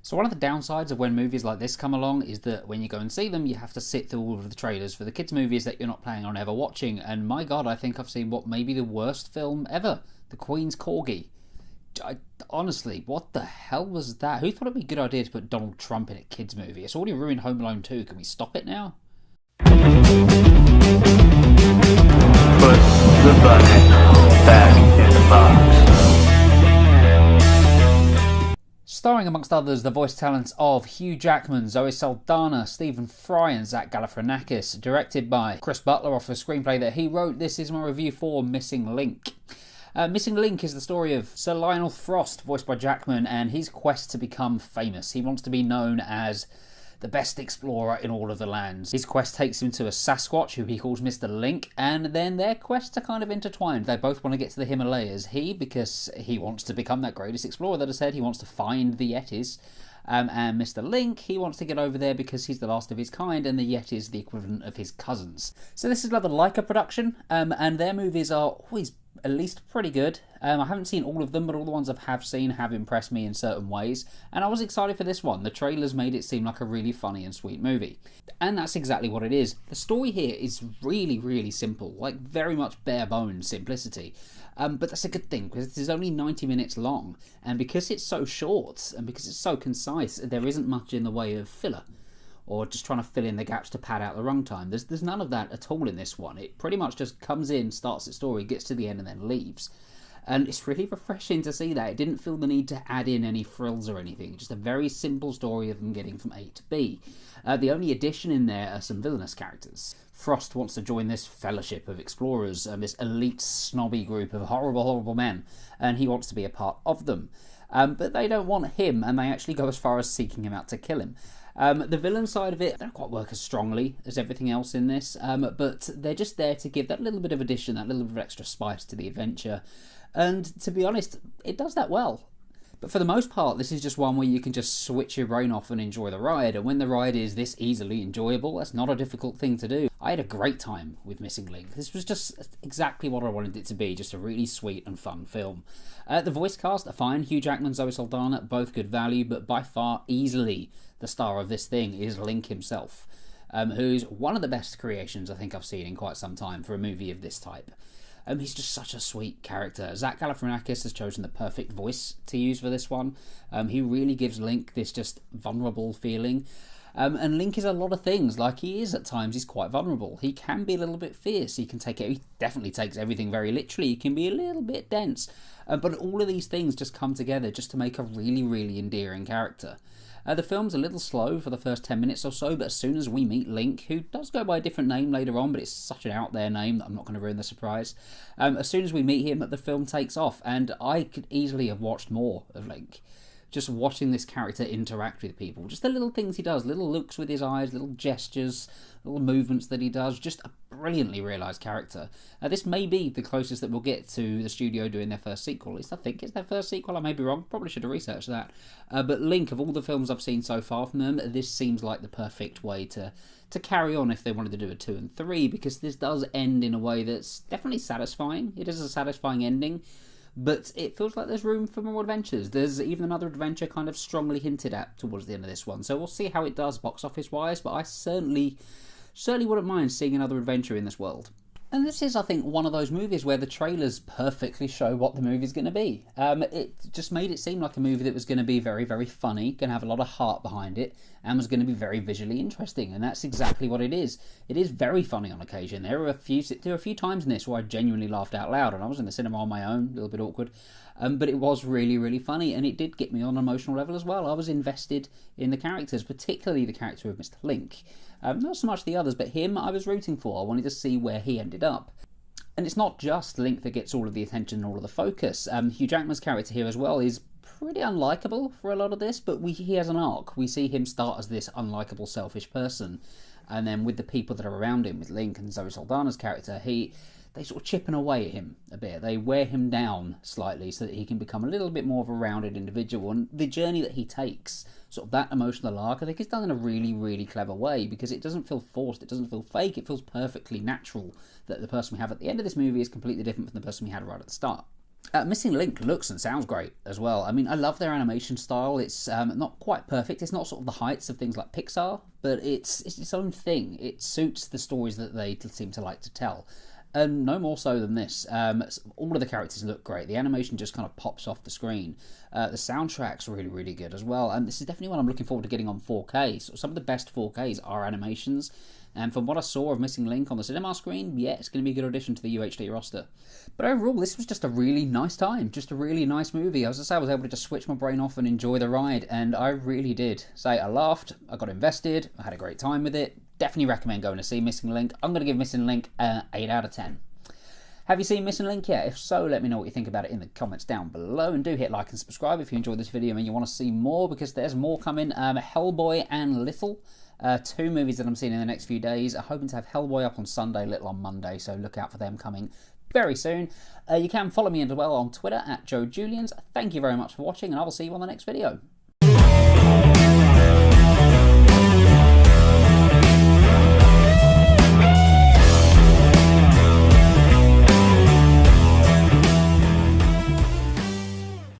So one of the downsides of when movies like this come along is that when you go and see them, you have to sit through all of the trailers for the kids' movies that you're not planning on ever watching. And my God, I think I've seen what may be the worst film ever, The Queen's Corgi. Honestly, what the hell was that? Who thought it'd be a good idea to put Donald Trump in a kids' movie? It's already ruined Home Alone 2. Can we stop it now? Put the bucket back in the box. Starring amongst others the voice talents of Hugh Jackman, Zoe Saldana, Stephen Fry and Zach Galifianakis. Directed by Chris Butler off a screenplay that he wrote. This is my review for Missing Link. Missing Link is the story of Sir Lionel Frost, voiced by Jackman, and his quest to become famous. He wants to be known as the best explorer in all of the lands. His quest takes him to a Sasquatch, who he calls Mr. Link, and then their quests are kind of intertwined. They both want to get to the Himalayas. He, because he wants to become that greatest explorer that I said, he wants to find the Yetis. And Mr. Link, he wants to get over there because he's the last of his kind, and the Yeti is the equivalent of his cousins. So this is another Leica production, and their movies are always at least pretty good. I haven't seen all of them, but all the ones I have seen have impressed me in certain ways, and I was excited for this one. The trailers made it seem like a really funny and sweet movie, and that's exactly what it is. The story here is really, really simple, like very much bare bones simplicity. But that's a good thing, because it is only 90 minutes long, and because it's so short, and because it's so concise, there isn't much in the way of filler, or just trying to fill in the gaps to pad out the runtime. There's none of that at all in this one. It pretty much just comes in, starts its story, gets to the end, and then leaves. And it's really refreshing to see that. It didn't feel the need to add in any frills or anything. Just a very simple story of them getting from A to B. The only addition in there are some villainous characters. Frost wants to join this fellowship of explorers, this elite snobby group of horrible, horrible men, and he wants to be a part of them. But they don't want him, and they actually go as far as seeking him out to kill him. The villain side of it don't quite work as strongly as everything else in this, but they're just there to give that little bit of addition, that little bit of extra spice to the adventure. And to be honest, it does that well. But for the most part, this is just one where you can just switch your brain off and enjoy the ride, and when the ride is this easily enjoyable, that's not a difficult thing to do. I had a great time with Missing Link. This was just exactly what I wanted it to be, just a really sweet and fun film. The voice cast are fine. Hugh Jackman, Zoe Saldana, both good value, but by far, easily, the star of this thing is Link himself, who's one of the best creations I think I've seen in quite some time for a movie of this type. He's just such a sweet character. Zach Galifianakis has chosen the perfect voice to use for this one. He really gives Link this just vulnerable feeling. And Link is a lot of things. Like, he is at times, he's quite vulnerable. He can be a little bit fierce. He definitely takes everything very literally. He can be a little bit dense. But all of these things just come together just to make a really, really endearing character. The film's a little slow for the first 10 minutes or so, but as soon as we meet Link, who does go by a different name later on, but it's such an out there name that I'm not going to ruin the surprise. As soon as we meet him, the film takes off, and I could easily have watched more of Link. Just watching this character interact with people, just the little things he does, little looks with his eyes, little gestures, little movements that he does, just a brilliantly realised character. This may be the closest that we'll get to the studio doing their first sequel. At least I think it's their first sequel, I may be wrong, probably should have researched that. But Link, of all the films I've seen so far from them, this seems like the perfect way to carry on if they wanted to do a 2 and 3, because this does end in a way that's definitely satisfying. It is a satisfying ending. But it feels like there's room for more adventures. There's even another adventure kind of strongly hinted at towards the end of this one. So we'll see how it does box office wise, but I certainly wouldn't mind seeing another adventure in this world. And this is, I think, one of those movies where the trailers perfectly show what the movie's going to be. It just made it seem like a movie that was going to be very, very funny, going to have a lot of heart behind it, and was going to be very visually interesting, and that's exactly what it is. It is very funny on occasion. There are a few times in this where I genuinely laughed out loud, and I was in the cinema on my own, a little bit awkward, but it was really, really funny, and it did get me on an emotional level as well. I was invested in the characters, particularly the character of Mr. Link. Not so much the others, but him I was rooting for. I wanted to see where he ended up. And it's not just Link that gets all of the attention and all of the focus. Hugh Jackman's character here as well is pretty unlikable for a lot of this, but he has an arc. We see him start as this unlikable, selfish person, and then with the people that are around him, with Link and Zoe Saldana's character, they sort of chipping away at him a bit. They wear him down slightly so that he can become a little bit more of a rounded individual. And the journey that he takes, sort of that emotional arc, I think is done in a really, really clever way, because it doesn't feel forced, it doesn't feel fake, it feels perfectly natural that the person we have at the end of this movie is completely different from the person we had right at the start. Missing Link looks and sounds great as well. I mean, I love their animation style. It's not quite perfect. It's not sort of the heights of things like Pixar, but it's its own thing. It suits the stories that they seem to like to tell. No more so than this. All of the characters look great. The animation just kind of pops off the screen. The soundtrack's really, really good as well. And this is definitely one I'm looking forward to getting on 4K. So some of the best 4Ks are animations. And from what I saw of Missing Link on the cinema screen, yeah, it's going to be a good addition to the UHD roster. But overall, this was just a really nice time. Just a really nice movie. As I say, I was able to just switch my brain off and enjoy the ride. And I really did. I laughed, I got invested, I had a great time with it. Definitely recommend going to see Missing Link. I'm going to give Missing Link 8 out of 10. Have you seen Missing Link yet? If so, let me know what you think about it in the comments down below. And do hit like and subscribe if you enjoyed this video and you want to see more, because there's more coming. Hellboy and Little. 2 movies that I'm seeing in the next few days. I'm hoping to have Hellboy up on Sunday, Little on Monday, so look out for them coming very soon. You can follow me as well on Twitter at JoeJulians. Thank you very much for watching, and I will see you on the next video.